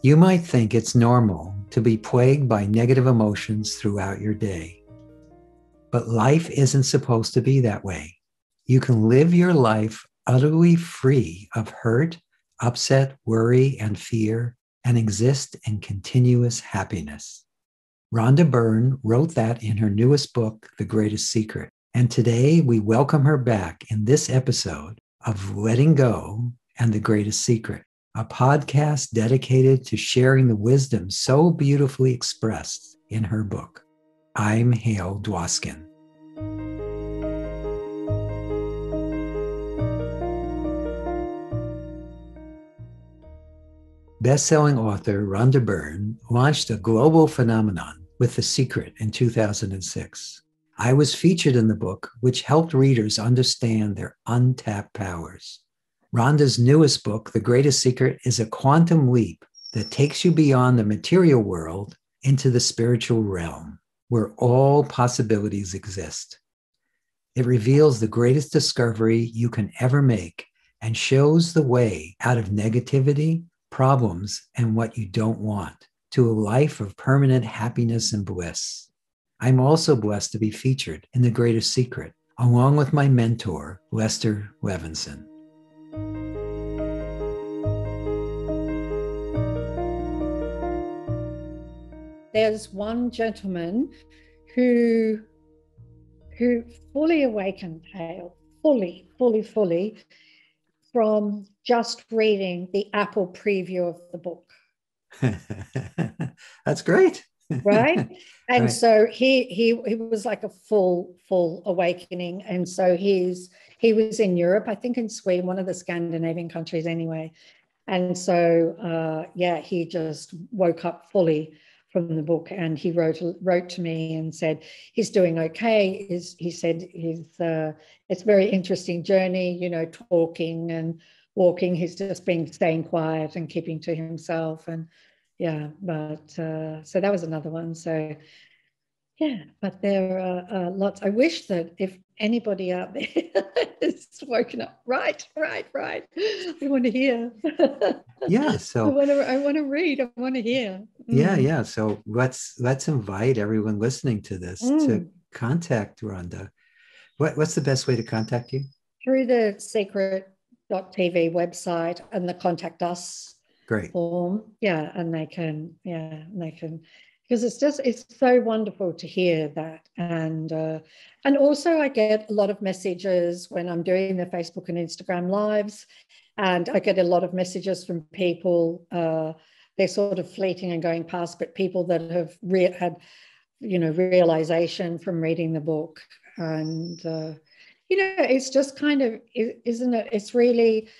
You might think it's normal to be plagued by negative emotions throughout your day. But life isn't supposed to be that way. You can live your life utterly free of hurt, upset, worry, and fear, and exist in continuous happiness. Rhonda Byrne wrote that in her newest book, The Greatest Secret. And today we welcome her back in this episode of Letting Go and The Greatest Secret, a podcast dedicated to sharing the wisdom so beautifully expressed in her book. I'm Hale Dwoskin. Best-selling author Rhonda Byrne launched a global phenomenon with The Secret in 2006. I was featured in the book, which helped readers understand their untapped powers. Rhonda's newest book, The Greatest Secret, is a quantum leap that takes you beyond the material world into the spiritual realm, where all possibilities exist. It reveals the greatest discovery you can ever make and shows the way out of negativity, problems, and what you don't want to a life of permanent happiness and bliss. I'm also blessed to be featured in The Greatest Secret, along with my mentor, Lester Levinson. There's one gentleman who fully awakened, Hale, fully, from just reading the Apple preview of the book. That's great. Right? And right. So he was like a full awakening. And so he was in Europe, I think in Sweden, one of the Scandinavian countries anyway. And so, he just woke up fully from the book, and he wrote to me and said he's doing okay. He said it's a very interesting journey, talking and walking. He's just been staying quiet and keeping to himself. And so that was another one. So but there are lots. I wish that if anybody out there is woken up, right. We want to hear. Yeah, so I want to read. I want to hear. Yeah. So let's invite everyone listening to this to contact Rhonda. What's the best way to contact you? Through the secret.tv website and the contact us form. Yeah, and they can because it's so wonderful to hear that. And also I get a lot of messages when I'm doing the Facebook and Instagram lives, and I get a lot of messages from people, they're sort of fleeting and going past, but people that have had, realization from reading the book. And, it's just kind of, isn't it? It's really,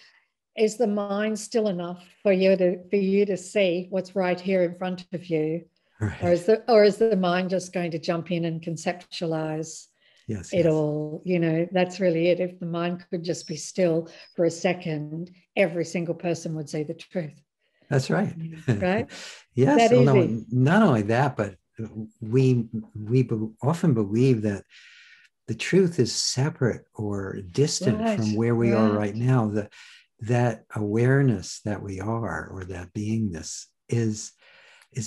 is the mind still enough for you to see what's right here in front of you? Right. Or is the mind just going to jump in and conceptualize it all? That's really it. If the mind could just be still for a second, every single person would see the truth. That's right. Right? Yes. Not only that, but we often believe that the truth is separate or distant from where we are right now. That awareness that we are, or that beingness is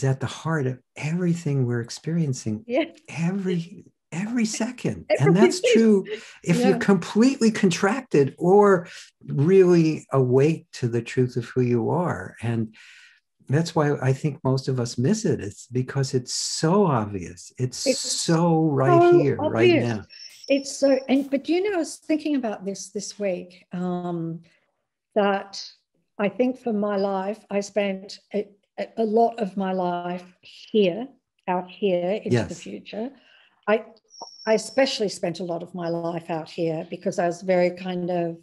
at the heart of everything we're experiencing every second. And that's true if you're completely contracted or really awake to the truth of who you are. And that's why I think most of us miss it. It's because it's so obvious. It's so right here, obvious. Right now. It's so, but I was thinking about this week, that I think for my life, I spent a lot of my life out here into the future. I especially spent a lot of my life out here because I was very kind of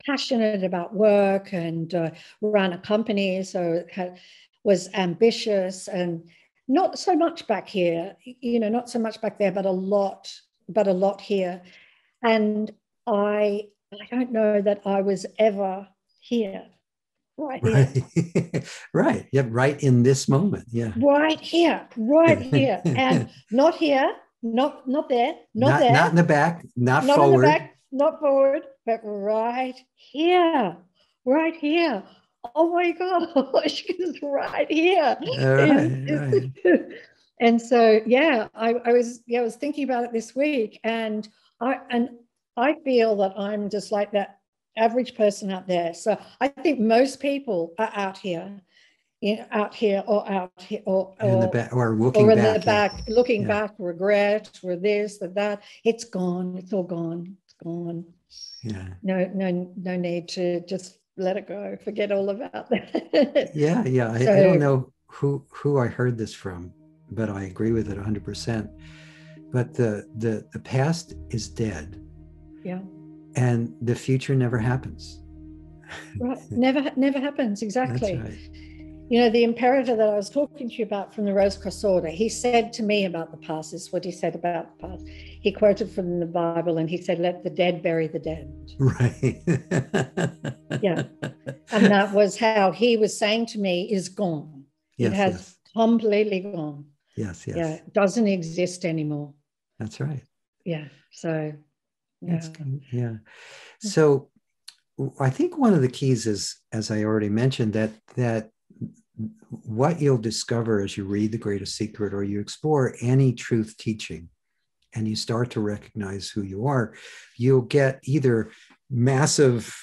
passionate about work and ran a company, so was ambitious, and not so much back here, not so much back there, but a lot here. And I don't know that I was ever here. Right here. Right. Yeah, right in this moment. Yeah. Right here. And not here, not there, not there. Not in the back, not forward. In the back, not forward, but right here. oh my gosh, it's right here. Right. And so, yeah, I was thinking about it this week, and I feel that I'm just like that average person out there. So I think most people are out here, out here or in the back, or looking or in back. the back, looking yeah. back, regret, or this, or that. It's gone. It's all gone. It's gone. Yeah. No need to just let it go. Forget all about that. Yeah. So, I don't know who I heard this from, but I agree with it 100%. But the past is dead. yeah. And the future never happens. Right. Never happens. Exactly. That's right. You know, the imperator that I was talking to you about from the Rose Cross Order, he said to me about the past, is what he said about the past. He quoted from the Bible, and he said, let the dead bury the dead. Right. Yeah. And that was how he was saying to me, is gone. Yes, it has completely gone. Yes. Yeah. It doesn't exist anymore. That's right. Yeah. So, yeah. So I think one of the keys is, as I already mentioned, that what you'll discover as you read The Greatest Secret, or you explore any truth teaching, and you start to recognize who you are, you'll get either massive,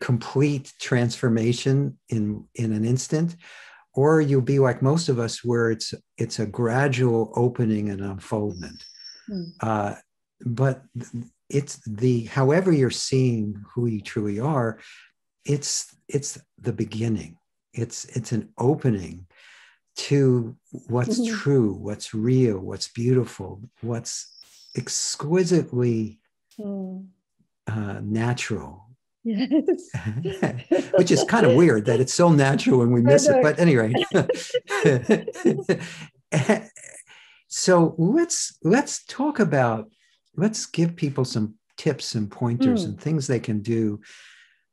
complete transformation in an instant, or you'll be like most of us, where it's a gradual opening and unfoldment. But it's however you're seeing who you truly are, it's the beginning. It's an opening to what's true, what's real, what's beautiful, what's exquisitely natural. Yes. Which is kind of weird that it's so natural and we miss it. But anyway. So let's talk about, let's give people some tips and pointers and things they can do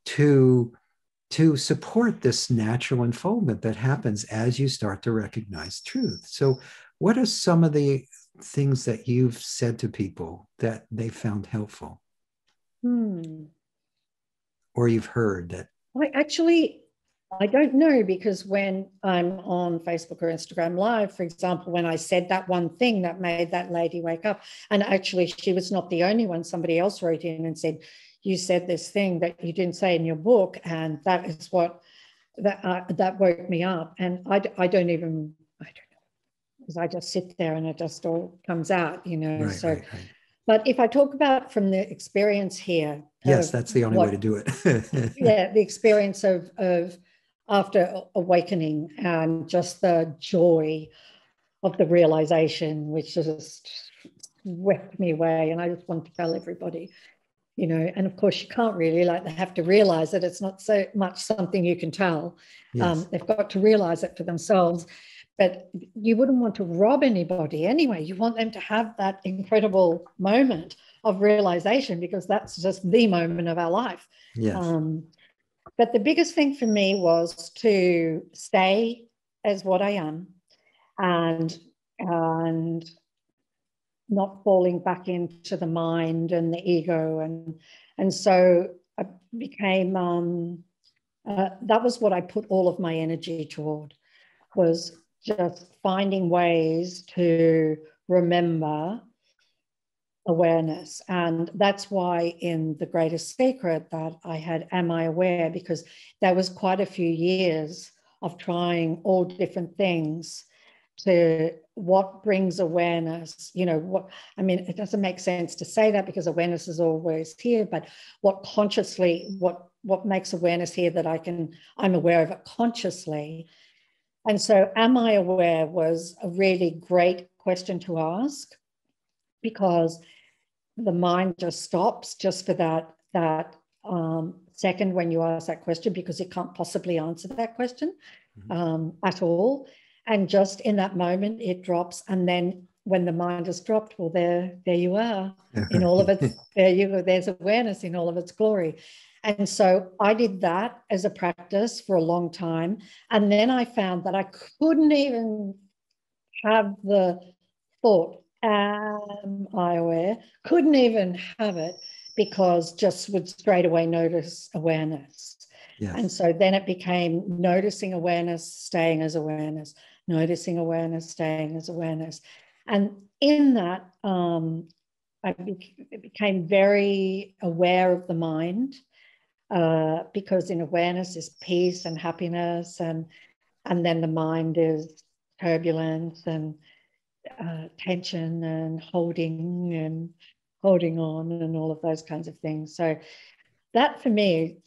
to support this natural unfoldment that happens as you start to recognize truth. So what are some of the things that you've said to people that they found helpful? Or you've heard that? I don't know, because when I'm on Facebook or Instagram Live, for example, when I said that one thing that made that lady wake up, and actually she was not the only one, somebody else wrote in and said, you said this thing that you didn't say in your book, and that is what that woke me up. And I don't know, because I just sit there and it just all comes out, you know. Right. But if I talk about from the experience here, yes, that's the only way to do it. Yeah, the experience of after awakening, and just the joy of the realization, which just swept me away. And I just want to tell everybody, you know, and of course you can't really, like, they have to realize that it's not so much something you can tell. Yes. They've got to realize it for themselves. But you wouldn't want to rob anybody anyway. You want them to have that incredible moment of realization, because that's just the moment of our life. Yes. But the biggest thing for me was to stay as what I am, and not falling back into the mind and the ego. And so I became, that was what I put all of my energy toward, was just finding ways to remember awareness. And that's why in The Greatest Secret that I had Am I Aware, because there was quite a few years of trying all different things to what brings awareness, you know, what, I mean, it doesn't make sense to say that because awareness is always here, but what consciously, what makes awareness here that I'm aware of it consciously. And so am I aware was a really great question to ask, because the mind just stops just for that second when you ask that question, because it can't possibly answer that question at all. And just in that moment, it drops. And then when the mind has dropped, well, there you are in all of its, there's awareness in all of its glory. And so I did that as a practice for a long time. And then I found that I couldn't even have the thought, am I aware? Couldn't even have it, because just would straight away notice awareness. Yes. And so then it became noticing awareness, staying as awareness, noticing awareness, staying as awareness. And in that, I became very aware of the mind, because in awareness is peace and happiness, and then the mind is turbulence and tension and holding on and all of those kinds of things. So that for me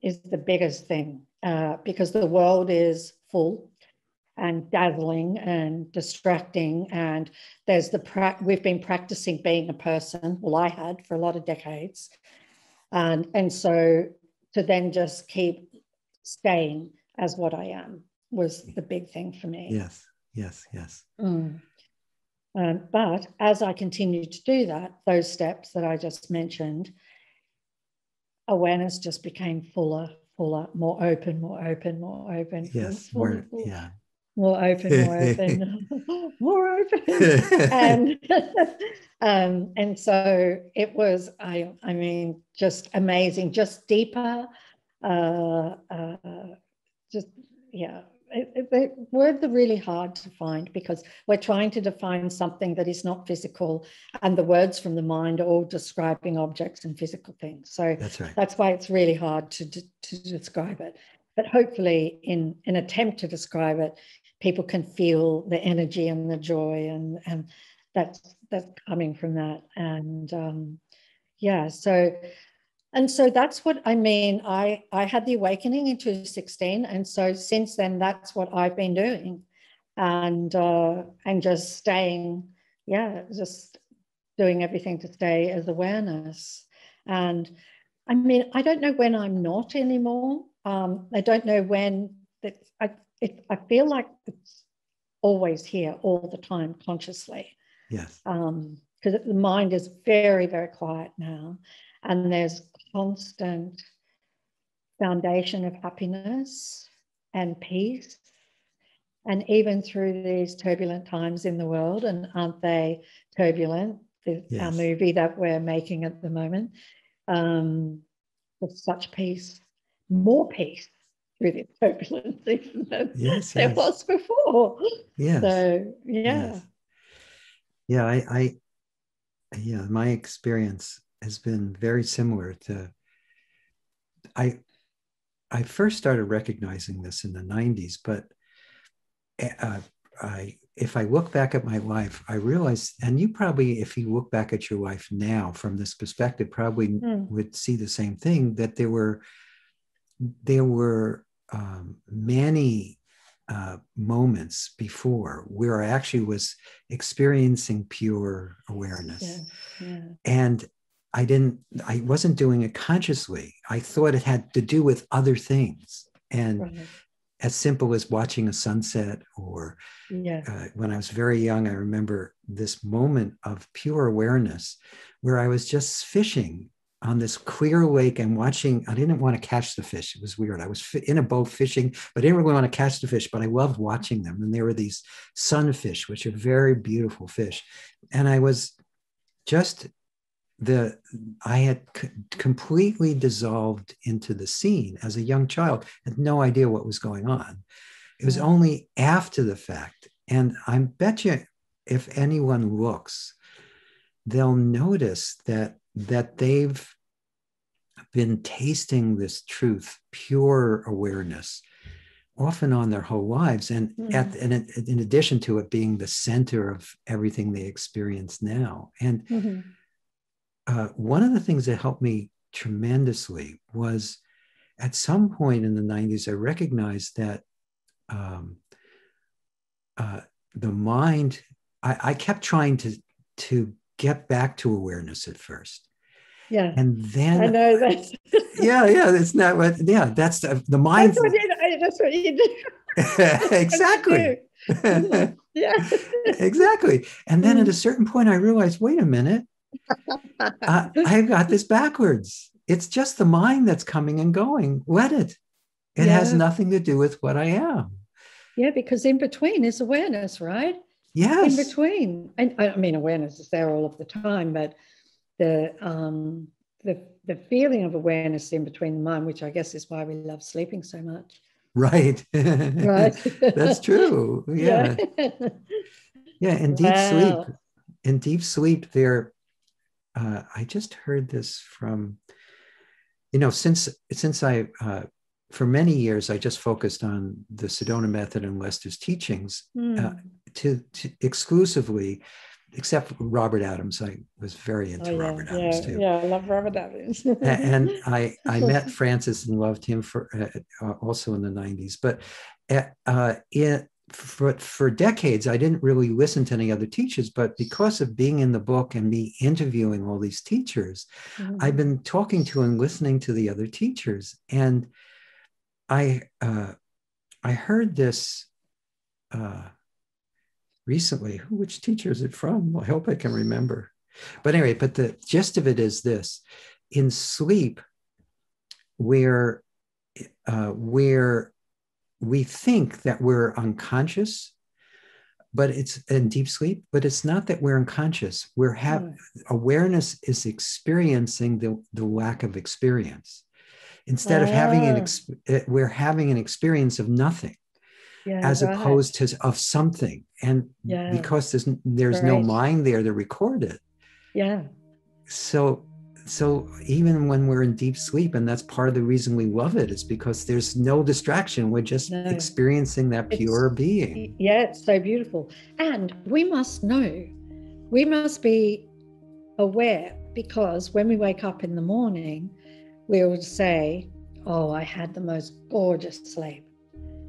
is the biggest thing, because the world is full and dazzling and distracting, and there's we've been practicing being a person. Well, I had for a lot of decades, and so to then just keep staying as what I am was the big thing for me. Yes, yes, yes. But as I continued to do that, those steps that I just mentioned, awareness just became fuller, more open, more open, more open. Yes, full, yeah. More open, more open, more open. And so it was, I mean, just amazing, just deeper, just, yeah. The words are really hard to find because we're trying to define something that is not physical, and the words from the mind are all describing objects and physical things. So that's right. That's why it's really hard to describe it. But hopefully in an attempt to describe it, people can feel the energy and the joy, and that's coming from that. And yeah, so that's what I mean. I had the awakening in 2016, and so since then, that's what I've been doing, and just staying, just doing everything to stay as awareness. And I mean, I don't know when I'm not anymore. I don't know when. I feel like it's always here, all the time, consciously. Yes. Because the mind is very, very quiet now, and there's constant foundation of happiness and peace. And even through these turbulent times in the world, and aren't they turbulent? Yes. Our movie that we're making at the moment, with such peace, more peace through this turbulence than there was before. Yes. So, yeah. Yes. Yeah, yeah, my experience has been very similar to, I first started recognizing this in the 90s, but if I look back at my life, I realized, and you probably, if you look back at your life now from this perspective, probably would see the same thing, that there were many moments before where I actually was experiencing pure awareness. And I wasn't doing it consciously. I thought it had to do with other things. And as simple as watching a sunset, or when I was very young, I remember this moment of pure awareness where I was just fishing on this clear lake and watching. I didn't want to catch the fish. It was weird. I was in a boat fishing, but I didn't really want to catch the fish, but I loved watching them. And there were these sunfish, which are very beautiful fish. And I was just, I had completely dissolved into the scene as a young child, had no idea what was going on. It was only after the fact. And I bet you if anyone looks, they'll notice that they've been tasting this truth, pure awareness, often on their whole lives. And in addition to it being the center of everything they experience now. And one of the things that helped me tremendously was, at some point in the 90s, I recognized that the mind, I kept trying to get back to awareness at first. Yeah. And then I know that. It's not what, that's the mind. That's what you do. Exactly. Yeah. Exactly. And then at a certain point, I realized, wait a minute, I got this backwards. It's just the mind that's coming and going. Let it. It has nothing to do with what I am. Yeah, because in between is awareness, right? Yes. In between. And I mean, awareness is there all of the time, but the the feeling of awareness in between the mind, which I guess is why we love sleeping so much. Right. Right. That's true. Yeah. Yeah. Wow. In deep sleep, there, I just heard this from, since I, for many years, I just focused on the Sedona method and Lester's teachings to exclusively, except Robert Adams. I was very into Robert Adams too. Yeah, I love Robert Adams. And I met Francis and loved him for also in the 90s. But for decades, I didn't really listen to any other teachers. But because of being in the book and me interviewing all these teachers, I've been talking to and listening to the other teachers. And I heard this recently. Which teacher is it from? I hope I can remember. But anyway, but the gist of it is this: in sleep, where we think that we're unconscious, but it's in deep sleep, but it's not that we're unconscious. Awareness is experiencing the lack of experience. Instead of having we're having an experience of nothing, as opposed to of something. And because there's no mind there to record it. Yeah. So even when we're in deep sleep, and that's part of the reason we love it, is because there's no distraction. We're just experiencing that pure being. Yeah, it's so beautiful. And we must know, we must be aware, because when we wake up in the morning, we would say, oh, I had the most gorgeous sleep.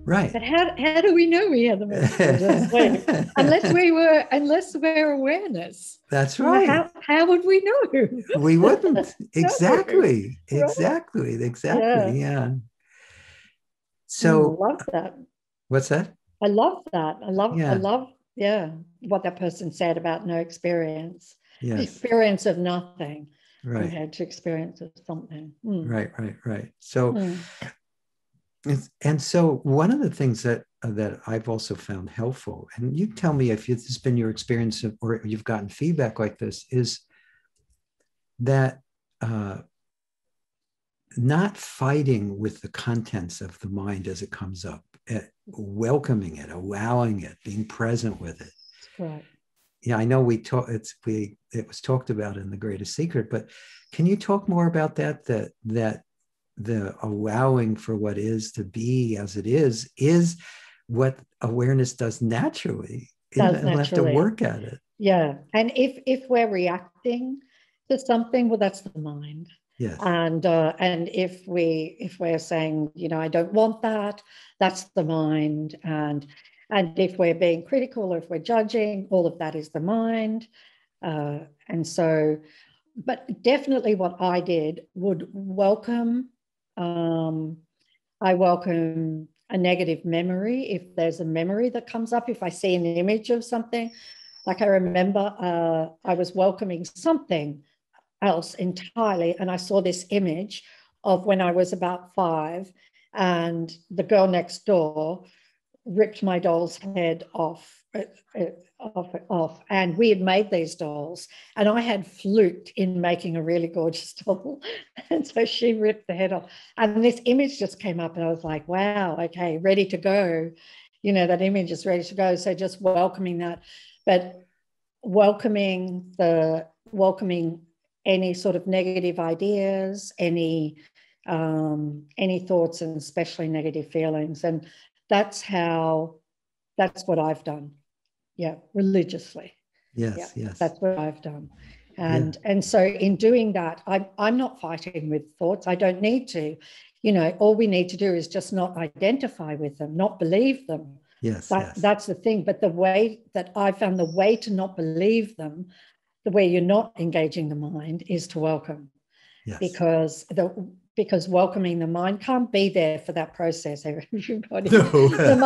Right. But how do we know we had the most gorgeous sleep? Unless we're awareness. That's right. How would we know? We wouldn't. Exactly. Yeah. So I love that. What's that? I love that. I love what that person said about no experience. Yes. Experience of nothing. Right. Compared to experience of something. Right. So and so one of the things that I've also found helpful, and you tell me if this has been your experience or you've gotten feedback like this, is that not fighting with the contents of the mind as it comes up, welcoming it, allowing it, being present with it. Right. Yeah, I know it was talked about in The Greatest Secret, but can you talk more about that the allowing for what is to be as it is what awareness does naturally. You have to work at it. Yeah. And if we're reacting to something, well, that's the mind. Yes. And if we're saying, I don't want that, that's the mind. And if we're being critical or if we're judging, all of that is the mind. And so, but definitely what I did would welcome, I welcome a negative memory. If there's a memory that comes up, if I see an image of something, like I remember I was welcoming something else entirely, and I saw this image of when I was about 5, and the girl next door ripped my doll's head off, and we had made these dolls, and I had fluked in making a really gorgeous doll, and so she ripped the head off, and this image just came up, and I was like, wow, okay, ready to go. That image is ready to go. So just welcoming that, but welcoming any sort of negative ideas, any thoughts, and especially negative feelings. And that's what I've done. Yeah, religiously. Yes. That's what I've done. And so in doing that, I'm not fighting with thoughts. I don't need to. All we need to do is just not identify with them, not believe them. Yes. That's the thing. But the way that I found, the way to not believe them, the way you're not engaging the mind, is to welcome. Yes. Because welcoming the mind can't be there for that process. Everybody, no. the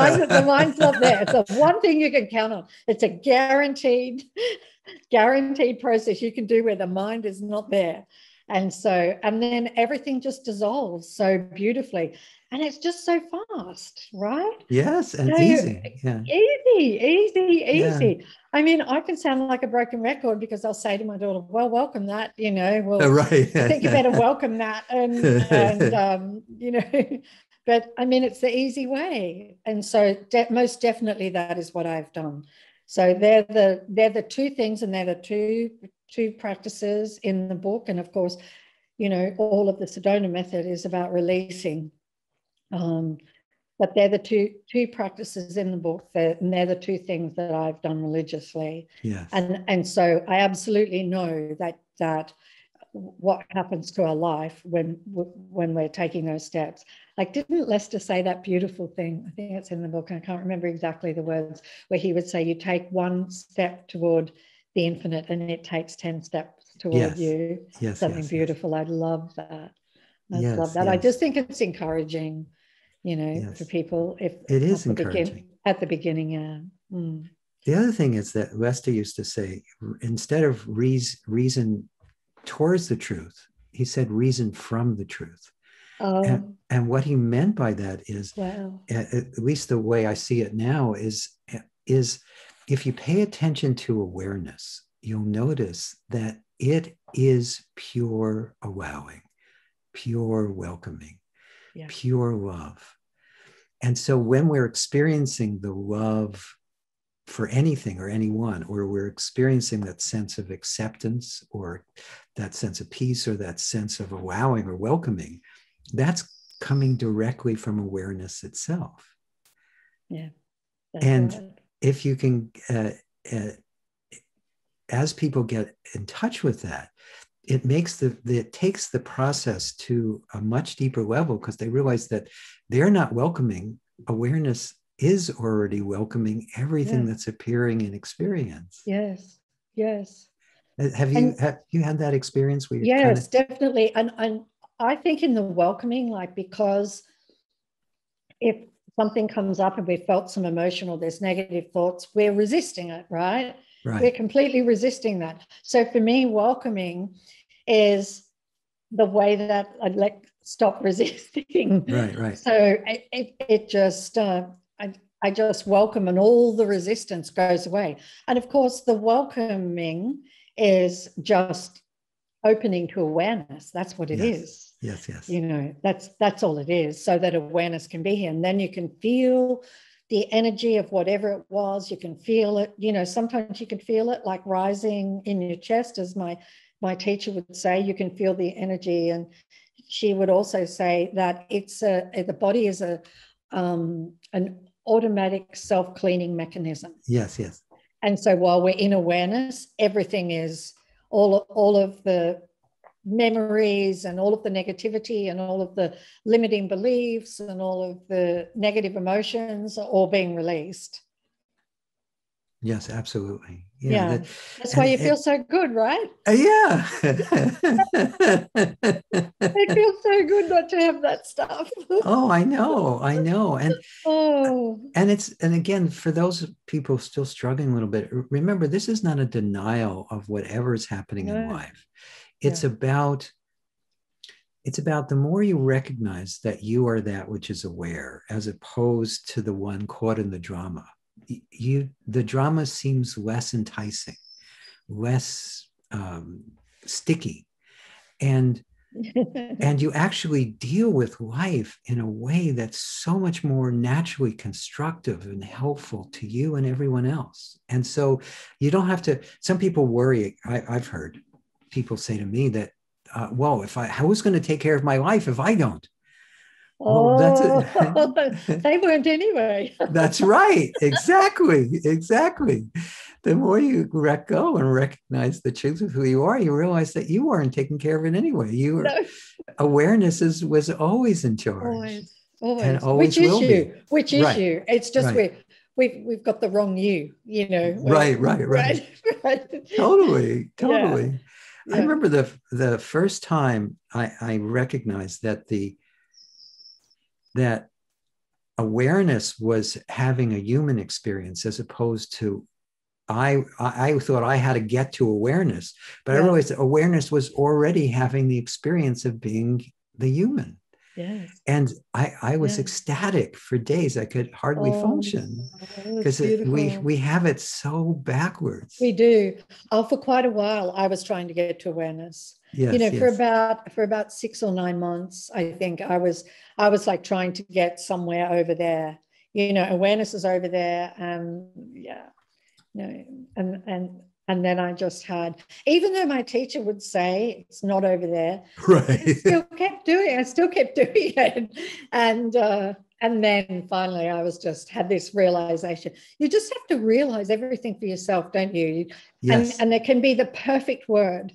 mind's not there. It's the one thing you can count on. It's a guaranteed process you can do where the mind is not there. And so, and then everything just dissolves so beautifully. And it's just so fast, right? Yes, and So easy. Yeah. Yeah. easy. I mean, I can sound like a broken record because I'll say to my daughter, well, welcome that, well, Right. I think you better welcome that. But I mean, it's the easy way. And so most definitely that is what I've done. So they're the two things, and they're the two practices in the book. And of course, all of the Sedona method is about releasing. But they're the two practices in the book, and they're the two things that I've done religiously. Yes. And so I absolutely know that what happens to our life when we're taking those steps. Like, didn't Lester say that beautiful thing? I think it's in the book, and I can't remember exactly the words, where he would say, you take one step toward the infinite and it takes 10 steps toward you. Yes. Something beautiful. Yes. I love that. I love that. Yes. I just think it's encouraging, for people. If it is encouraging at the beginning, yeah. Mm. The other thing is that Lester used to say, instead of reason towards the truth, he said reason from the truth. And what he meant by that is, at least the way I see it now, is if you pay attention to awareness, you'll notice that it is pure allowing, pure welcoming, pure love. And so when we're experiencing the love for anything or anyone, or we're experiencing that sense of acceptance or that sense of peace or that sense of allowing or welcoming, that's coming directly from awareness itself. Yeah. And right. If you can, as people get in touch with that, it takes the process to a much deeper level, because they realize that they're not welcoming. Awareness is already welcoming everything that's appearing in experience. Yes. Have you had that experience where you definitely. And I think in the welcoming, like, because if something comes up and we felt some emotion or there's negative thoughts, we're resisting it, right? We're completely resisting that. So for me, welcoming is the way that I'd stop resisting. Right. So it just, I just welcome, and all the resistance goes away. And of course, the welcoming is just opening to awareness. That's what it is. Yes. That's all it is, so that awareness can be here. And then you can feel the energy of whatever it was. You can feel it, sometimes you can feel it like rising in your chest, as my teacher would say. You can feel the energy. And she would also say that the body is an automatic self-cleaning mechanism. Yes. And so while we're in awareness, everything is all of the memories and all of the negativity and all of the limiting beliefs and all of the negative emotions are all being released. Yes, absolutely. Yeah. That's why you feel so good, right? Yeah. It feels so good not to have that stuff. Oh, I know. And again, for those people still struggling a little bit, remember, this is not a denial of whatever is happening in life. It's about the more you recognize that you are that which is aware, as opposed to the one caught in the drama. The drama seems less enticing, less sticky, and you actually deal with life in a way that's so much more naturally constructive and helpful to you and everyone else. And so you don't have to. Some people worry. I've heard people say to me that, well, who's going to take care of my life if I don't? They weren't anyway. That's right. Exactly. The more you let go and recognize the truth of who you are, you realize that you weren't taking care of it anyway. Awareness was always in charge. Always. And always will be. Which is you. It's just we've got the wrong you, Right. Totally. Yeah. I remember the first time I recognized that awareness was having a human experience as opposed to I thought I had to get to awareness, but I Yeah. realized that awareness was already having the experience of being the human. Yes. And I was Yeah. ecstatic for days. I could hardly function That's because beautiful. we have it so backwards. We do. Oh, for quite a while, I was trying to get to awareness. Yes, For yes. about 6 or 9 months, I think I was like trying to get somewhere over there. Awareness is over there, and yeah, and then I just had, even though my teacher would say it's not over there, Right. I still kept doing it, and then finally I was just had this realization. You just have to realize everything for yourself, don't you? Yes. And there can be the perfect word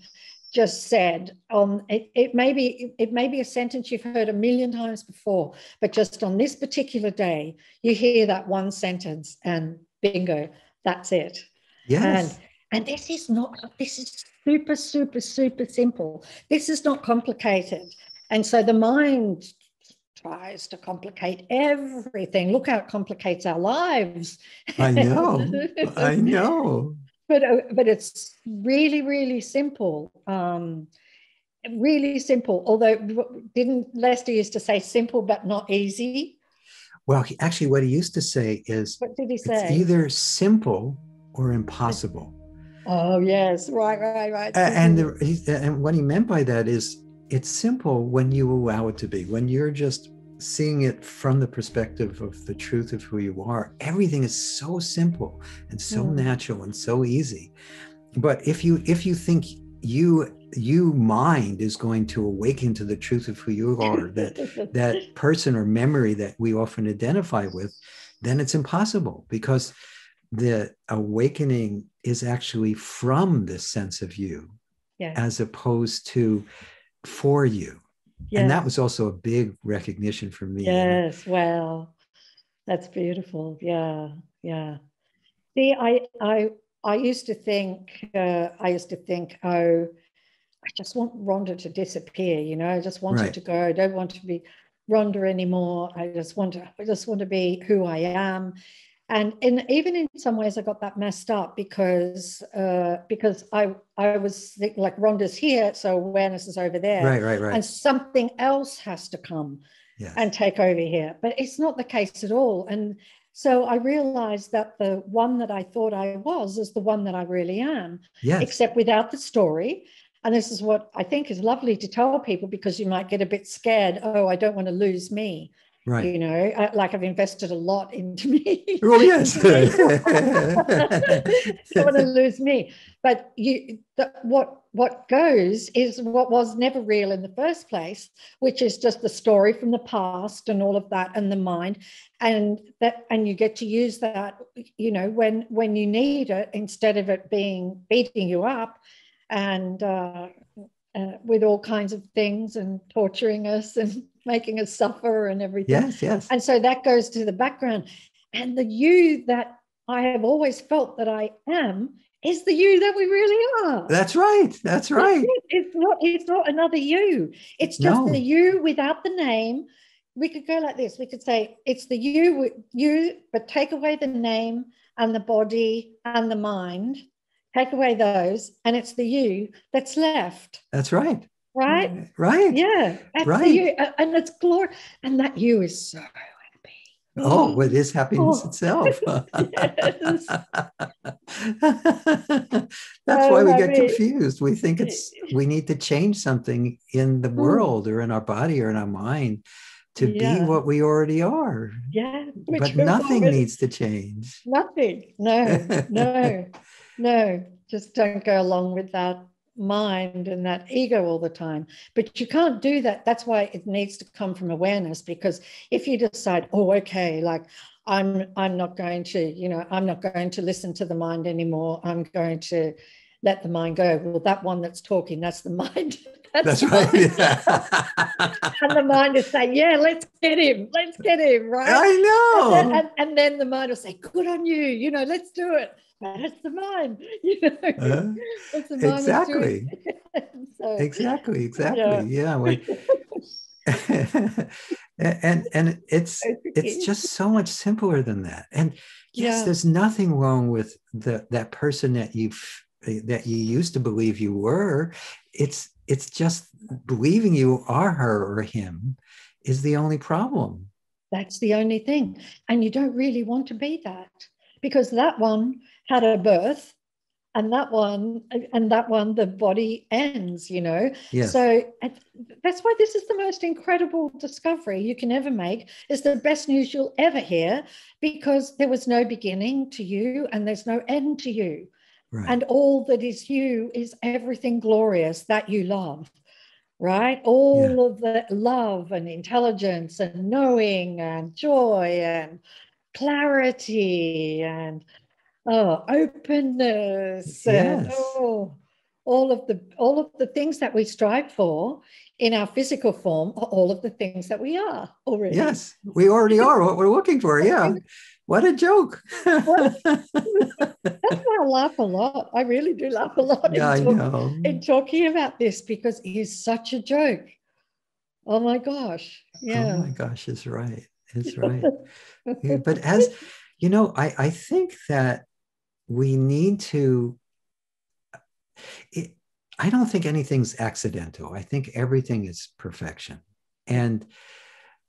just said on it may be a sentence you've heard a million times before, but just on this particular day you hear that one sentence and bingo, that's it. Yes. And this is super, super, super simple. This is not complicated. And so the mind tries to complicate everything. Look how it complicates our lives. I know. I know. But it's really, really simple. Really simple. Although didn't Lester used to say simple but not easy? Well, actually, what he used to say is, What did he it's say? either simple or impossible. Oh, yes. Right. And what he meant by that is, it's simple when you allow it to be. When you're just seeing it from the perspective of the truth of who you are, everything is so simple and so natural and so easy. But if you think you mind is going to awaken to the truth of who you are, that person or memory that we often identify with, then it's impossible, because the awakening is actually from this sense of you, as opposed to for you. Yes. And that was also a big recognition for me. Yes. Wow. That's beautiful. Yeah. Yeah. See, I used to think, oh, I just want Rhonda to disappear. I just want her to go. I don't want to be Rhonda anymore. I just want to be who I am. And even in some ways, I got that messed up because I was like, Rhonda's here, so awareness is over there, right, and something else has to come and take over here. But it's not the case at all. And so I realized that the one that I thought I was is the one that I really am, except without the story. And this is what I think is lovely to tell people, because you might get a bit scared. Oh, I don't want to lose me. Right. Like I've invested a lot into me. Oh, yes. Don't want to lose me. But what goes is what was never real in the first place, which is just the story from the past and all of that, and the mind, and you get to use that, when you need it, instead of it beating you up and with all kinds of things and torturing us and making us suffer and everything. Yes. And so that goes to the background. And the you that I have always felt that I am is the you that we really are. That's right. It's not another you. It's just the you without the name. We could go like this. We could say it's the you, but take away the name and the body and the mind. Take away those, and it's the you that's left. That's right. Right? Right. Yeah. That's the you. And it's glory. And that you is so happy. Oh, it is happiness itself. Yes. That's why we get confused. We think we need to change something in the world or in our body or in our mind to be what we already are. Yeah. But nothing needs to change. Nothing. No. Just don't go along with that mind and that ego all the time. But you can't do that. That's why it needs to come from awareness, because if you decide, oh, okay, like I'm not going to listen to the mind anymore, I'm going to let the mind go. Well, that one that's talking, that's the mind. That's right. And the mind is saying, yeah, let's get him, right? I know. And then the mind will say, good on you, let's do it. But it's the mind, it's the mind. Exactly. So, exactly. Yeah. And it's it's just so much simpler than that. And yes, there's nothing wrong with that person that you used to believe you were. It's just believing you are her or him is the only problem. That's the only thing. And you don't really want to be that, because that one had a birth, and that one, the body ends, you know. Yes. So that's why this is the most incredible discovery you can ever make. It's the best news you'll ever hear, because there was no beginning to you and there's no end to you. Right. And all that is you is everything glorious that you love, right? All of the love and intelligence and knowing and joy and clarity and openness, and all of the things that we strive for in our physical form are all of the things that we are already. Yes, we already are what we're looking for. Yeah. What a joke. That's why I laugh a lot. I really do laugh a lot in talking about this, because it is such a joke. Oh my gosh. Yeah. Oh my gosh, it's right. It's right. But as you know, I think that we need to, I don't think anything's accidental. I think everything is perfection. And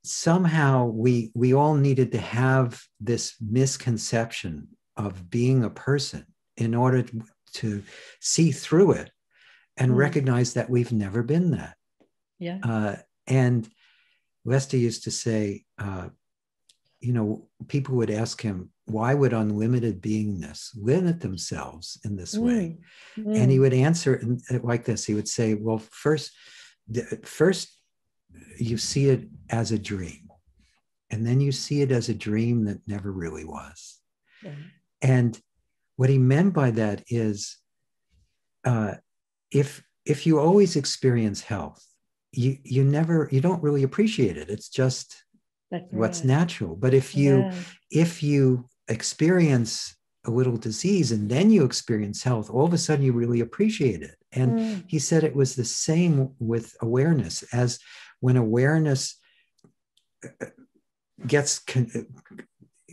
somehow we all needed to have this misconception of being a person in order to see through it and recognize that we've never been that. Yeah. And Lester used to say, you know, people would ask him, why would unlimited beingness limit themselves in this way? And he would answer like this. He would say, well, first you see it as a dream, and then you see it as a dream that never really was. Yeah. And what he meant by that is, if you always experience health, you don't really appreciate it. It's just what's natural. But if you experience a little disease and then you experience health, all of a sudden you really appreciate it. And he said it was the same with awareness, as when awareness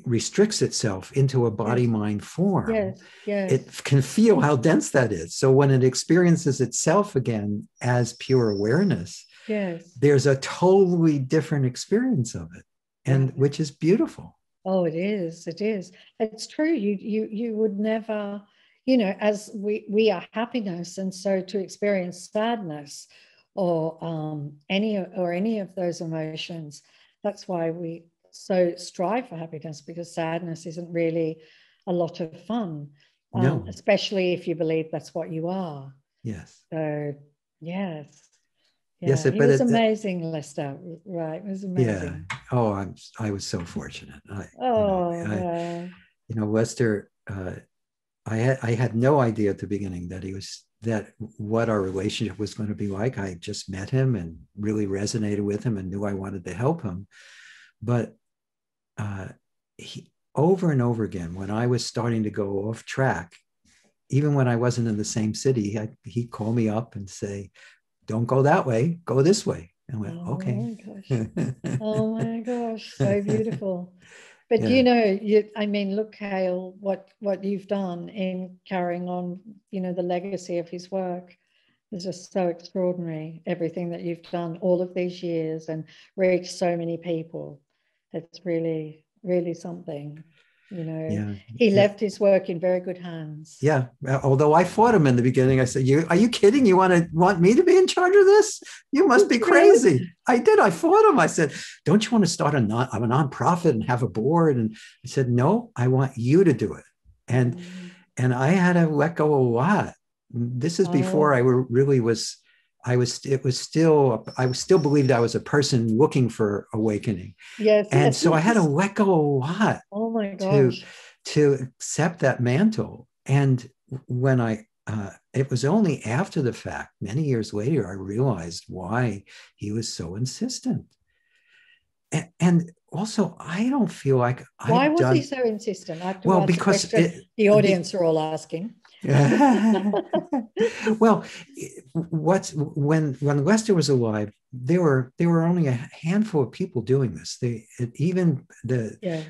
restricts itself into a body-mind form, it can feel how dense that is. So when it experiences itself again as pure awareness, there's a totally different experience of it, and which is beautiful. Oh, it is. It is. It's true. You would never, you know, as we are happiness, and so to experience sadness or any of those emotions, that's why we so strive for happiness, because sadness isn't really a lot of fun, especially if you believe that's what you are. Yes. So yes. Yeah, yes, it was amazing, Lester. Right, it was amazing. Yeah. Oh, I was so fortunate. Lester. I had no idea at the beginning that what our relationship was going to be like. I just met him and really resonated with him and knew I wanted to help him. But he, over and over again, when I was starting to go off track, even when I wasn't in the same city, he'd call me up and say, don't go that way, go this way. And I went, okay. My gosh. Oh my gosh, so beautiful. But look, Hale, what you've done in carrying on, the legacy of his work is just so extraordinary. Everything that you've done all of these years and reached so many people. It's really, really something. He left his work in very good hands. Yeah. Although I fought him in the beginning. I said, are you kidding? You want me to be in charge of this? You must be crazy. I did. I fought him. I said, don't you want to start a nonprofit and have a board? And I said, no, I want you to do it. And I had to let go a lot. This is before I still believed I was a person looking for awakening. Yes. And so I had to let go a lot. Oh my gosh. To accept that mantle. And when it was only after the fact, many years later, I realized why he was so insistent. And also, I don't feel like why was he so insistent? Because the audience are all asking. Well, when Lester was alive, there were only a handful of people doing this.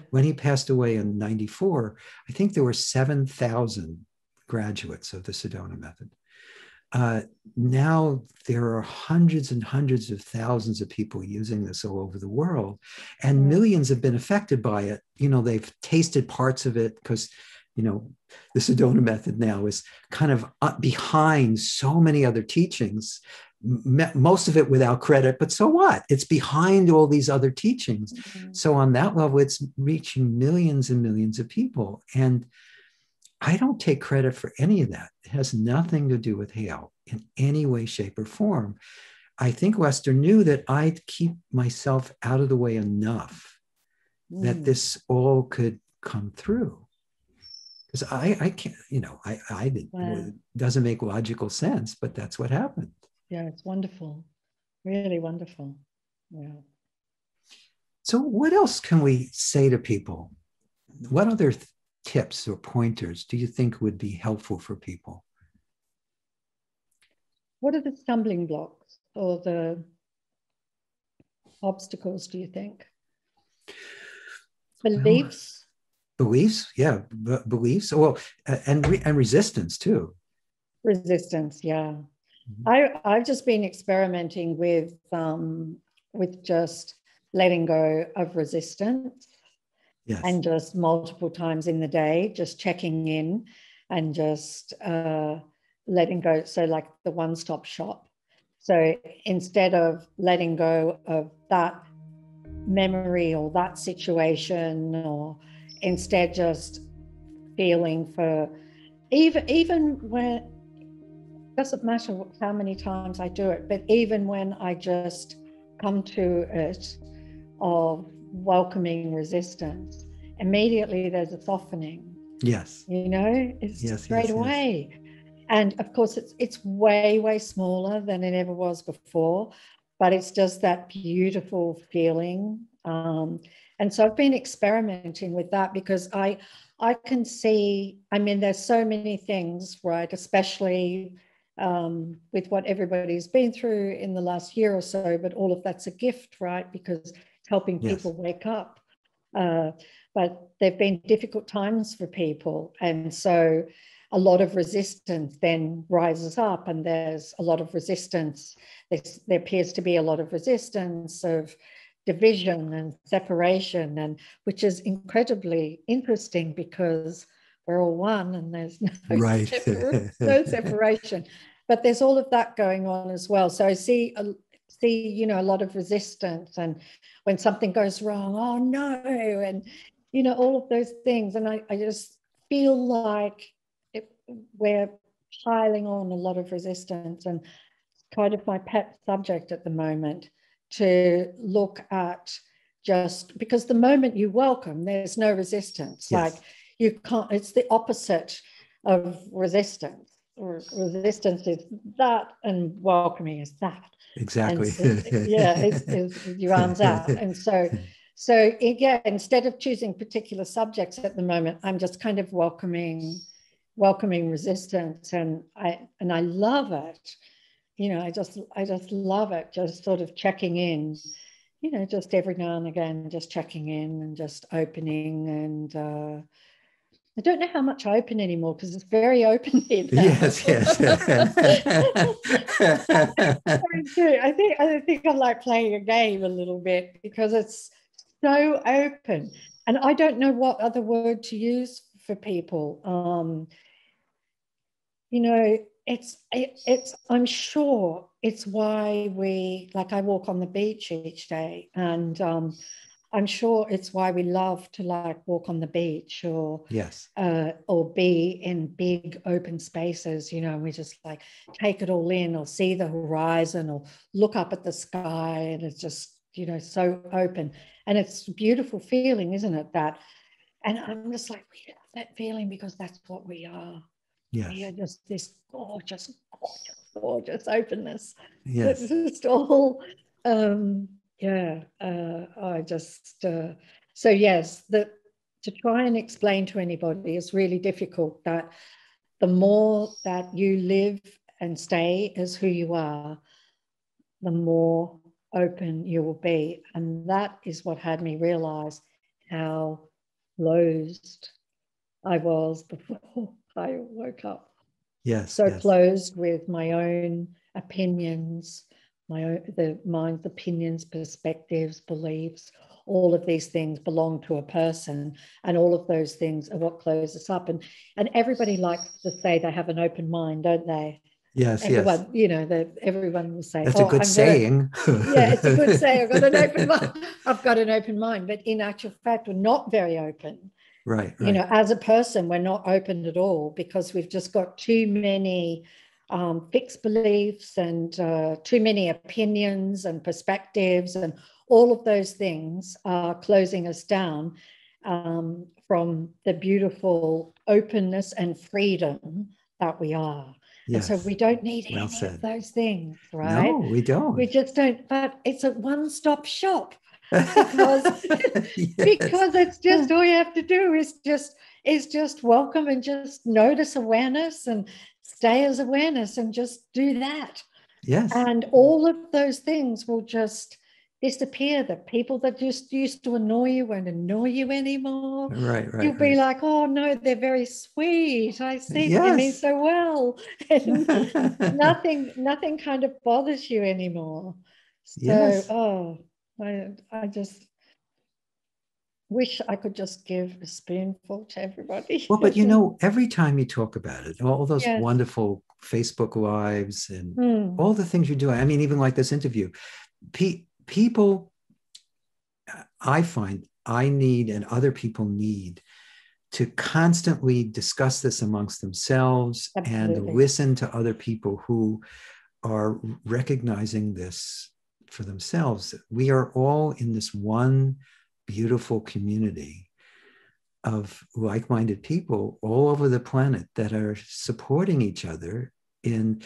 When he passed away in '94, I think there were 7,000 graduates of the Sedona method. Now there are hundreds and hundreds of thousands of people using this all over the world, and millions have been affected by it. They've tasted parts of it because, the Sedona method now is kind of behind so many other teachings, most of it without credit, but so what? It's behind all these other teachings. Mm-hmm. So on that level, it's reaching millions and millions of people. And I don't take credit for any of that. It has nothing to do with Hale in any way, shape, or form. I think Lester knew that I'd keep myself out of the way enough that this all could come through. Because I can't, it doesn't make logical sense, but that's what happened. Yeah, it's wonderful. Really wonderful. Yeah. So what else can we say to people? What other tips or pointers do you think would be helpful for people? What are the stumbling blocks or the obstacles, do you think? Beliefs? Beliefs, yeah, beliefs. Well, and resistance too. Resistance, yeah. Mm-hmm. I've just been experimenting with just letting go of resistance. Yes. And just multiple times in the day, just checking in and just letting go. So like the one-stop shop. So instead of letting go of that memory or that situation, or instead just feeling for, even when, it doesn't matter how many times I do it, but even when I just come to it of welcoming resistance, immediately there's a softening. Yes. It's straight away. Yes. And of course it's way smaller than it ever was before, but it's just that beautiful feeling. And so I've been experimenting with that because I can see, there's so many things, right? Especially with what everybody's been through in the last year or so, but all of that's a gift, right? Because helping people wake up. But there've been difficult times for people. And so a lot of resistance then rises up, and there's a lot of resistance. There appears to be a lot of resistance of division and separation, and which is incredibly interesting because we're all one and there's no separation. But there's all of that going on as well. So I see a lot of resistance, and when something goes wrong, oh no, and all of those things. And I just feel like we're piling on a lot of resistance, and kind of my pet subject at the moment to look at, just because the moment you welcome, there's no resistance. Yes. Like you can't, it's the opposite of resistance. Resistance is that, and welcoming is that. Exactly. It's your arms out. And so again, instead of choosing particular subjects at the moment, I'm just kind of welcoming resistance, and I love it. I just love it. Just sort of checking in, just every now and again, just checking in and just opening. And I don't know how much I open anymore because it's very open here now. Yes. I think I'm like playing a game a little bit because it's so open, and I don't know what other word to use for people. I'm sure it's why I walk on the beach each day, and I'm sure it's why we love to walk on the beach or be in big open spaces, and we just take it all in, or see the horizon, or look up at the sky, and it's just, so open. And it's a beautiful feeling, isn't it? And I'm just we have that feeling because that's what we are. Yes. We are just this gorgeous openness. Yes. It's just all, so yes, to try and explain to anybody is really difficult that the more that you live and stay as who you are, the more open you will be. And that is what had me realize how closed I was before I woke up. Yes. So closed with my own opinions, the mind's opinions, perspectives, beliefs. All of these things belong to a person, and all of those things are what close us up. And everybody likes to say they have an open mind, don't they? Yes, everyone, everyone will say, that's a good saying. Yeah, it's a good saying. I've got an open mind. I've got an open mind, but in actual fact, we're not very open. Right. As a person, we're not open at all because we've just got too many fixed beliefs and too many opinions and perspectives, and all of those things are closing us down from the beautiful openness and freedom that we are. Yes. And so we don't need any of those things, right? No, we don't. We just don't, but it's a one-stop shop because, because it's just all you have to do is just welcome and just notice awareness and stay as awareness and just do that. Yes. And all of those things will just disappear. The people that just used to annoy you won't annoy you anymore. Right. You'll be like, oh no, they're very sweet. I see they mean so well. And nothing kind of bothers you anymore. So I just wish I could just give a spoonful to everybody. Well, but every time you talk about it, all those wonderful Facebook Lives and all the things you're doing, I mean, even like this interview, people, I find I need and other people need to constantly discuss this amongst themselves. Absolutely. And listen to other people who are recognizing this for themselves. We are all in this one beautiful community of like-minded people all over the planet that are supporting each other in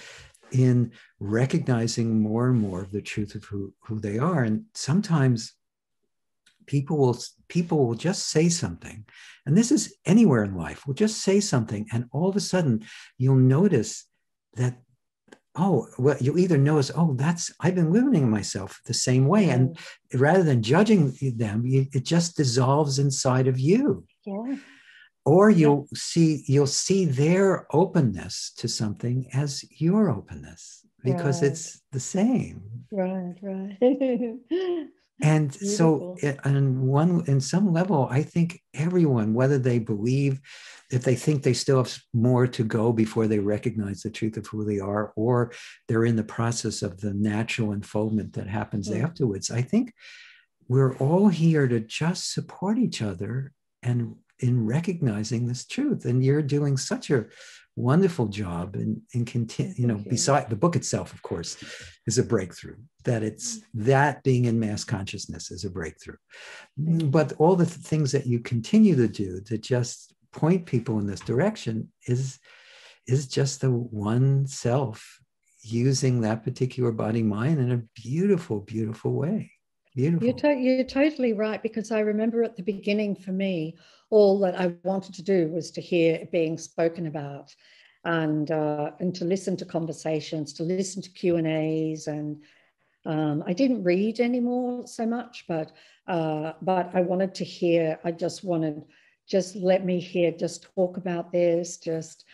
recognizing more and more of the truth of who they are. And sometimes people will just say something, and this is anywhere in life, will just say something, and all of a sudden you'll notice that, you'll either notice, I've been limiting myself the same way. And rather than judging them, it just dissolves inside of you. Yeah. Or you'll see their openness to something as your openness, because it's the same. Right. And so in some level, I think everyone, whether they believe, if they think they still have more to go before they recognize the truth of who they are, or they're in the process of the natural unfoldment that happens afterwards, I think we're all here to just support each other and in recognizing this truth. And you're doing such a wonderful job in continue, beside the book itself, of course, is a breakthrough. That it's that being in mass consciousness is a breakthrough. But all the things that you continue to do to just point people in this direction is just the one self using that particular body mind in a beautiful, beautiful way. Beautiful. You're totally right, because I remember at the beginning, for me, all that I wanted to do was to hear it being spoken about, and to listen to conversations, to listen to Q&As, and I didn't read anymore so much, but I wanted to hear. I just wanted, just let me hear, just talk about this, just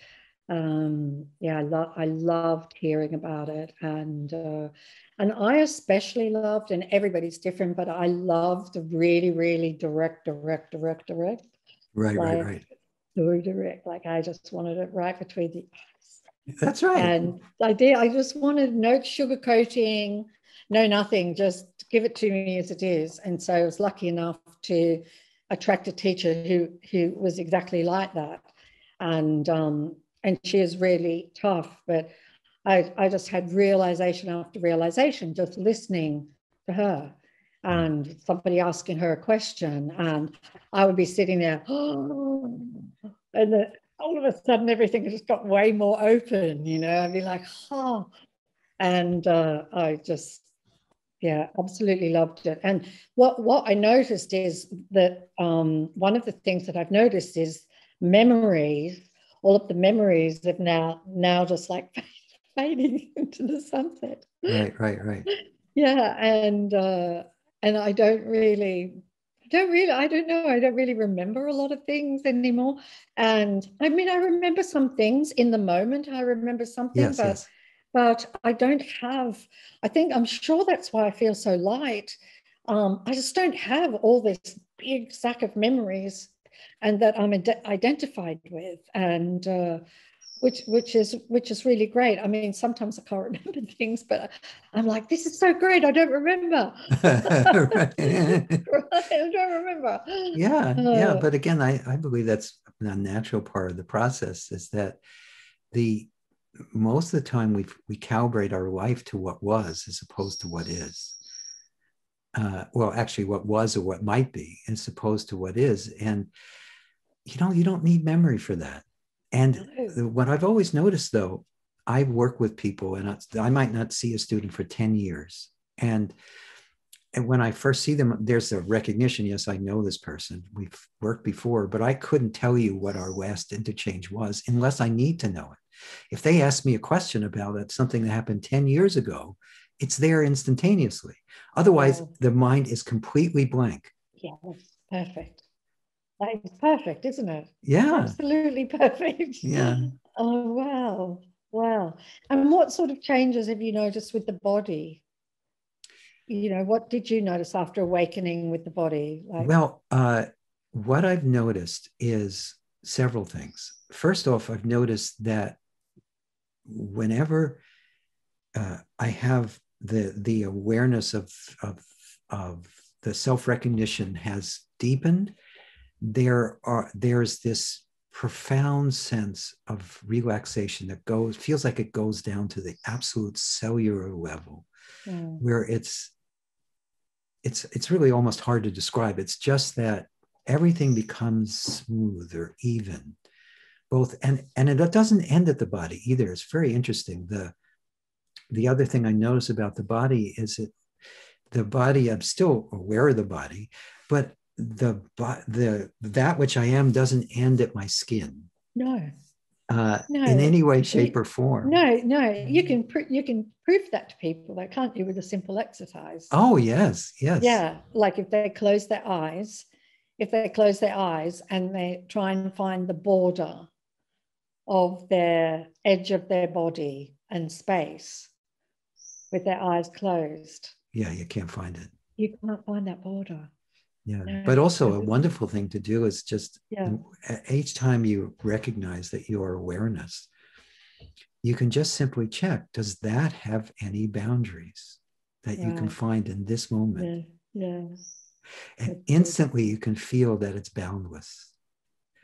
I loved hearing about it, and I especially loved, and everybody's different, but I loved the really, really direct. Right. Very direct. Like I just wanted it right between the eyes. That's right. And I just wanted no sugarcoating, no nothing, just give it to me as it is. And so I was lucky enough to attract a teacher who was exactly like that. And she is really tough, but I just had realization after realization, just listening to her, and somebody asking her a question, and I would be sitting there, and all of a sudden everything just got way more open, I'd be like, and I just, absolutely loved it. And what I noticed is that one of the things that I've noticed is memories all of the memories have now just like fading into the sunset. Right. Yeah, and I don't really remember a lot of things anymore. And I mean, I remember some things in the moment. I remember something, Yes. but I don't have, I'm sure that's why I feel so light. I just don't have all this big sack of memories and that I'm identified with. And which is really great. I mean, sometimes I can't remember things, but I'm like, this is so great. I don't remember. I don't remember. Yeah. But again, I believe that's a natural part of the process, is that most of the time we calibrate our life to what was as opposed to what is. Well, actually, what was or what might be as opposed to what is. And you don't need memory for that. And what I've always noticed, though, I work with people, and I might not see a student for 10 years. And when I first see them, there's a recognition. Yes, I know this person. We've worked before, but I couldn't tell you what our last interchange was unless I need to know it. If they ask me a question about it, something that happened 10 years ago, it's there instantaneously. Otherwise, the mind is completely blank. Yeah, that's perfect. That is perfect, isn't it? Yeah. Absolutely perfect. Yeah. Oh, wow. Wow. And what sort of changes have you noticed with the body? What did you notice after awakening with the body? Well, what I've noticed is several things. First off, I've noticed that whenever I have the awareness of the self-recognition has deepened, there's this profound sense of relaxation that feels like it goes down to the absolute cellular level, where it's really almost hard to describe. It's just that everything becomes smooth or even, both, and it doesn't end at the body either. It's very interesting. The other thing I notice about the body is the body, I'm still aware of the body, but that which I am doesn't end at my skin. No. In any way, shape, or form. No. You can prove that to people, though, can't you, with a simple exercise? Oh, yes. Yeah, like if they close their eyes and they try and find the border of their edge of their body and space with their eyes closed. Yeah, you can't find it. You can't find that border. Yeah, no. But also a wonderful thing to do is just each time you recognize that you are awareness, you can just simply check, does that have any boundaries that you can find in this moment? Yeah. And instantly you can feel that it's boundless.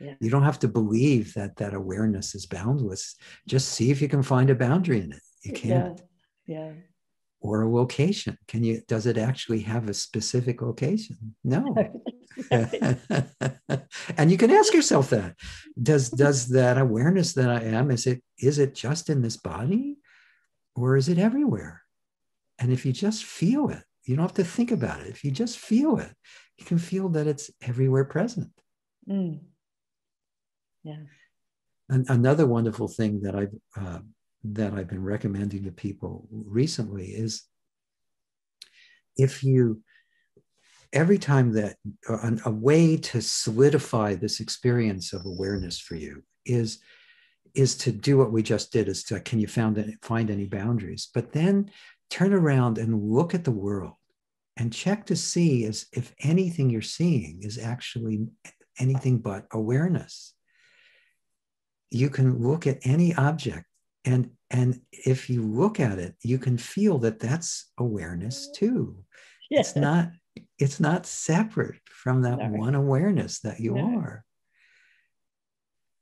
Yeah. You don't have to believe that awareness is boundless. Just see if you can find a boundary in it. You can't. Yeah. Or a location. Does it actually have a specific location? No. And you can ask yourself that. Does that awareness that I am, is it just in this body, or is it everywhere? And if you just feel it, you don't have to think about it. If you just feel it, you can feel that it's everywhere present. Yeah. And another wonderful thing that I've been recommending to people recently is, every time that a way to solidify this experience of awareness for you is to do what we just did, is to, can you find any boundaries? But then turn around and look at the world and check to see if anything you're seeing is actually anything but awareness. You can look at any object, and if you look at it, you can feel that that's awareness too. Yeah. It's not separate from that one awareness that you are.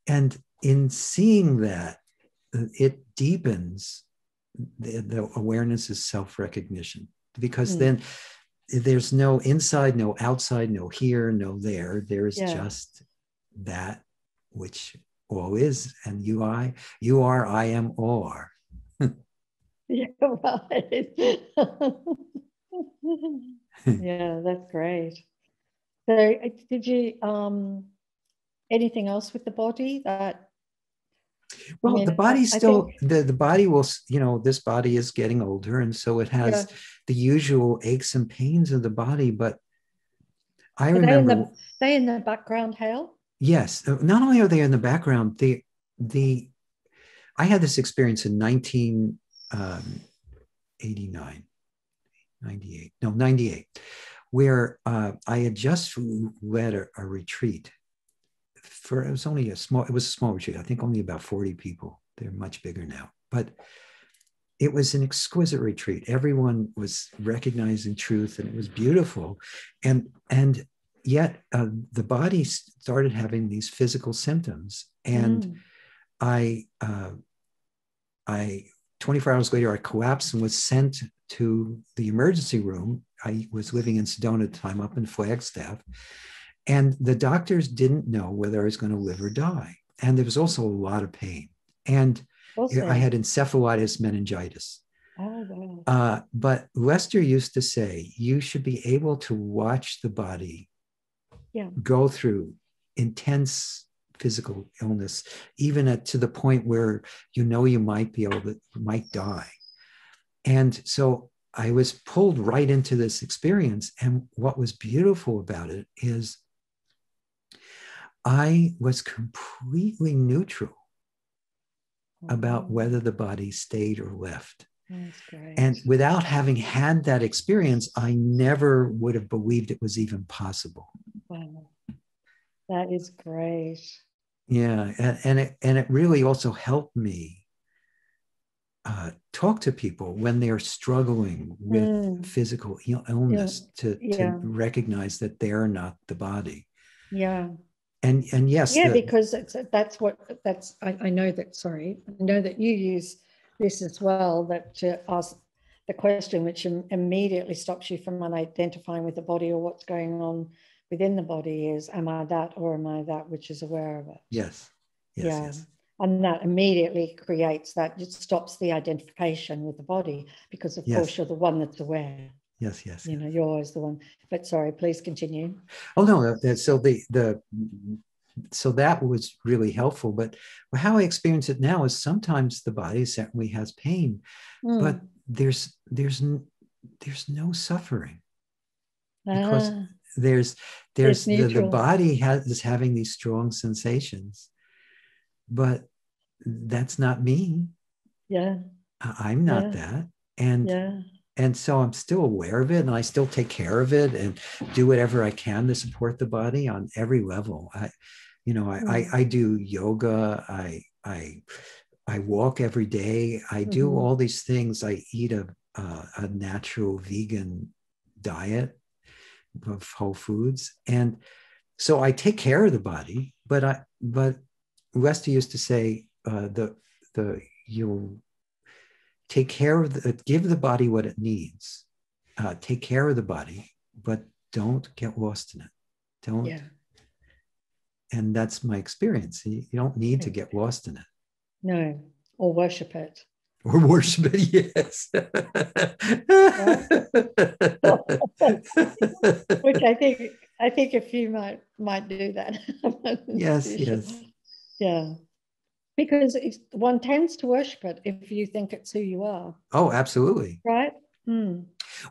And in seeing that, it deepens the awareness is self-recognition, because then there's no inside, no outside, no here, no there. There is just that which all is, and you are, I am, all are. Yeah, right. Yeah, that's great. So did you anything else with the body that Well, I mean, the body I think, still, the body will, this body is getting older. And so it has the usual aches and pains of the body. But I remember. They in the background, Hale? Yes. Not only are they in the background, I had this experience in 1989, 98, no, 98, where I had just led a retreat. It was a small retreat. I think only about 40 people. They're much bigger now. But it was an exquisite retreat. Everyone was recognizing truth, and it was beautiful. And yet the body started having these physical symptoms. And I 24 hours later, I collapsed and was sent to the emergency room. I was living in Sedona at the time, up in Flagstaff. And the doctors didn't know whether I was going to live or die. And there was also a lot of pain. And I had encephalitis meningitis. Oh, wow. But Lester used to say, you should be able to watch the body go through intense physical illness, even to the point where you might die. And so I was pulled right into this experience. And what was beautiful about it is I was completely neutral about whether the body stayed or left. That's great. And without having had that experience, I never would have believed it was even possible. Wow. That is great. Yeah. And it really also helped me talk to people when they're struggling with physical illness to recognize that they're not the body. Yeah. And yes. Because I know that you use this as well, that to ask the question which immediately stops you from identifying with the body or what's going on within the body is, am I that or am I that which is aware of it? Yes. Yes. And that immediately creates that, it stops the identification with the body, because of course you're the one that's aware. Yes. You're always the one. But sorry, please continue. Oh no, so that was really helpful. But how I experience it now is sometimes the body certainly has pain, but there's no suffering, because there's the body is having these strong sensations, but that's not me. Yeah. I'm not that. And so I'm still aware of it, and I still take care of it and do whatever I can to support the body on every level. I do yoga. I walk every day. I do all these things. I eat a natural vegan diet of whole foods, and so I take care of the body. But Lester used to say, you'll take care of give the body what it needs. Take care of the body, but don't get lost in it. Don't. Yeah. And that's my experience. You don't need to get lost in it. No, or worship it. Or worship it, yes. Which I think a few might do that. Yes. Yeah. Because one tends to worship it if you think it's who you are. Oh, absolutely. Right?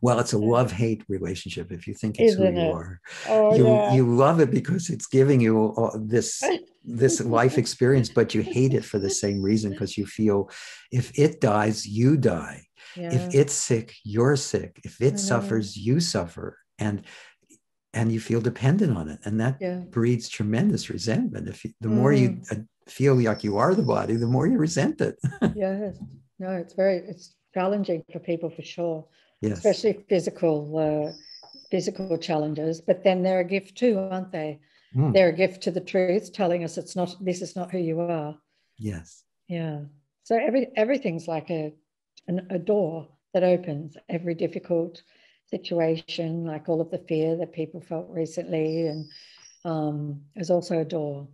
Well, it's a love-hate relationship if you think it's Isn't who you it? are. Oh, you love it because it's giving you this life experience, but you hate it for the same reason, because you feel if it dies, you die. Yeah. If it's sick, you're sick. If it suffers, you suffer. And you feel dependent on it. And that breeds tremendous resentment. The more you feel like you are the body, the more you resent it. Yes. No, it's challenging for people for sure. Yes. Especially physical challenges, but then they're a gift too, aren't they? They're a gift to the truth, telling us this is not who you are. Yes. Yeah. So everything's like a door that opens. Every difficult situation, like all of the fear that people felt recently, and is also a door.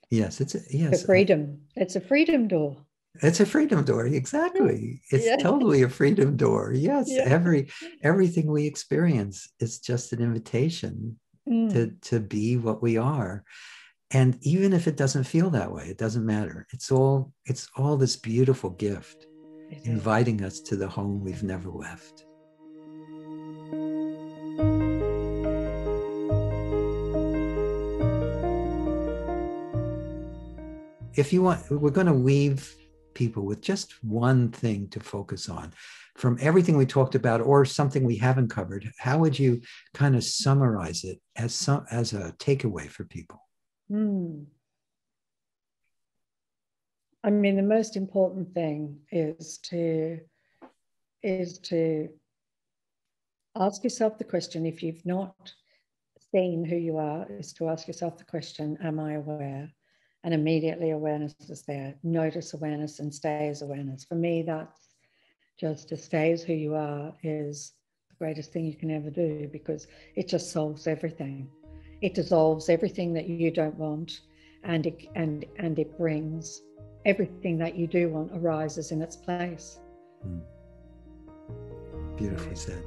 Yes, For freedom. It's a freedom door. It's a freedom door. Exactly. It's totally a freedom door. Yes. Yeah. Everything we experience is just an invitation to be what we are. And even if it doesn't feel that way, it doesn't matter. It's all this beautiful gift inviting us to the home we've never left. If you want, we're going to leave people with just one thing to focus on from everything we talked about, or something we haven't covered. How would you kind of summarize it as a takeaway for people? I mean, the most important thing is to ask yourself the question, if you've not seen who you are, is to ask yourself the question, am I aware? And immediately awareness is there. Notice awareness and stay as awareness. For me, that's just to stay as who you are is the greatest thing you can ever do, because it just solves everything. It dissolves everything that you don't want, and it brings everything that you do want arises in its place. Beautifully said.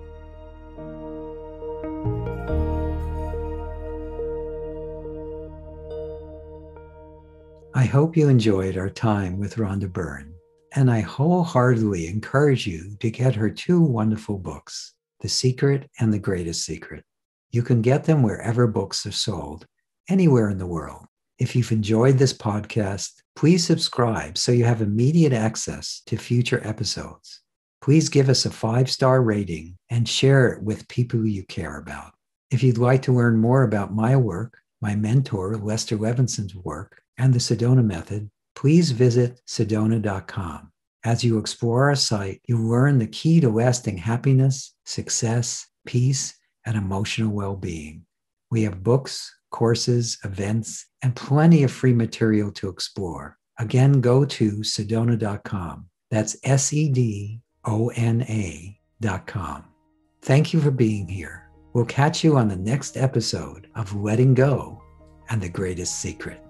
I hope you enjoyed our time with Rhonda Byrne, and I wholeheartedly encourage you to get her 2 wonderful books, The Secret and The Greatest Secret. You can get them wherever books are sold, anywhere in the world. If you've enjoyed this podcast, please subscribe so you have immediate access to future episodes. Please give us a 5-star rating and share it with people you care about. If you'd like to learn more about my work, my mentor, Lester Levenson's work, and the Sedona Method, please visit sedona.com. As you explore our site, you'll learn the key to lasting happiness, success, peace, and emotional well-being. We have books, courses, events, and plenty of free material to explore. Again, go to sedona.com. That's SEDONA.com. Thank you for being here. We'll catch you on the next episode of Letting Go and the Greatest Secret.